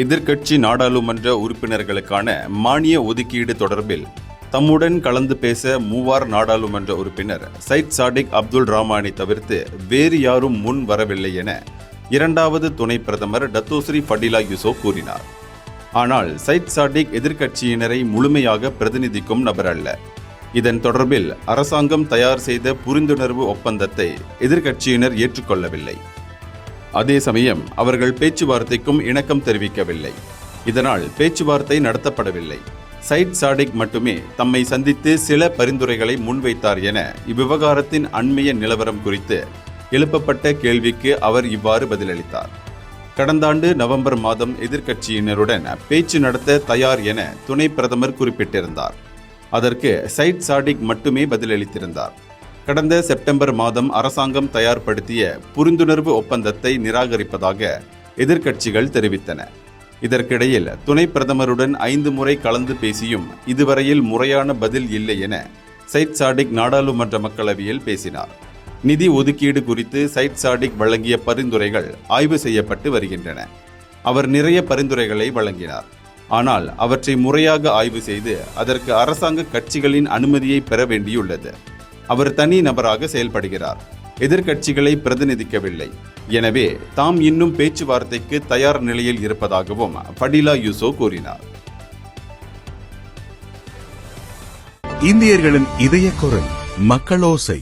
எதிர்க்கட்சி நாடாளுமன்ற உறுப்பினர்களுக்கான மானிய ஒதுக்கீடு தொடர்பில் தம்முடன் கலந்து பேச மூவார் நாடாளுமன்ற உறுப்பினர் சைட் சாடிக் அப்துல் ரஹ்மானை தவிர்த்து வேறு யாரும் முன் வரவில்லை என இரண்டாவது துணை பிரதமர் டத்தோஸ்ரீ ஃபடிலா யூசுப் கூறினார். ஆனால் சைட் சாடிக் எதிர்க்கட்சியினரை முழுமையாக பிரதிநிதிக்கும் நபர் அல்ல. இதன் தொடர்பில் அரசாங்கம் தயார் செய்த புரிந்துணர்வு ஒப்பந்தத்தை எதிர்க்கட்சியினர் ஏற்றுக்கொள்ளவில்லை. அதே சமயம் அவர்கள் பேச்சுவார்த்தைக்கும் இணக்கம் தெரிவிக்கவில்லை. இதனால் பேச்சுவார்த்தை நடத்தப்படவில்லை. சைட் சாடிக் மட்டுமே தம்மை சந்தித்து சில பரிந்துரைகளை முன்வைத்தார் என இவ்விவகாரத்தின் அண்மைய நிலவரம் குறித்து எழுப்பப்பட்ட கேள்விக்கு அவர் இவ்வாறு பதிலளித்தார். கடந்த ஆண்டு நவம்பர் மாதம் எதிர்க்கட்சியினருடன் பேச்சு நடத்த தயார் என துணை பிரதமர் குறிப்பிட்டிருந்தார். அதற்கு சைட் சாடிக் மட்டுமே பதிலளித்திருந்தார். கடந்த செப்டம்பர் மாதம் அரசாங்கம் தயார்படுத்திய புரிந்துணர்வு ஒப்பந்தத்தை நிராகரிப்பதாக எதிர்க்கட்சிகள் தெரிவித்தன. இதற்கிடையில் துணை பிரதமருடன் 5 முறை கலந்து பேசியும் இதுவரையில் முறையான பதில் இல்லை என சைட் சாடிக் நாடாளுமன்ற மக்களவையில் பேசினார். நிதி ஒதுக்கீடு குறித்து சைட் சாடிக் வழங்கிய பரிந்துரைகள் ஆய்வு செய்யப்பட்டு வருகின்றன. அவர் நிறைய பரிந்துரைகளை வழங்கினார். ஆனால் அவற்றை முறையாக ஆய்வு செய்து அதற்கு அரசாங்க கட்சிகளின் அனுமதியை பெற வேண்டியுள்ளது. அவர் தனி நபராக செயல்படுகிறார், எதிர்க்கட்சிகளை பிரதிநிதிக்கவில்லை. எனவே தாம் இன்னும் பேச்சுவார்த்தைக்கு தயார் நிலையில் இருப்பதாகவும் ஃபடிலா யூசுப் கூறினார். இந்தியர்களின் இதய குரல் மக்களோசை.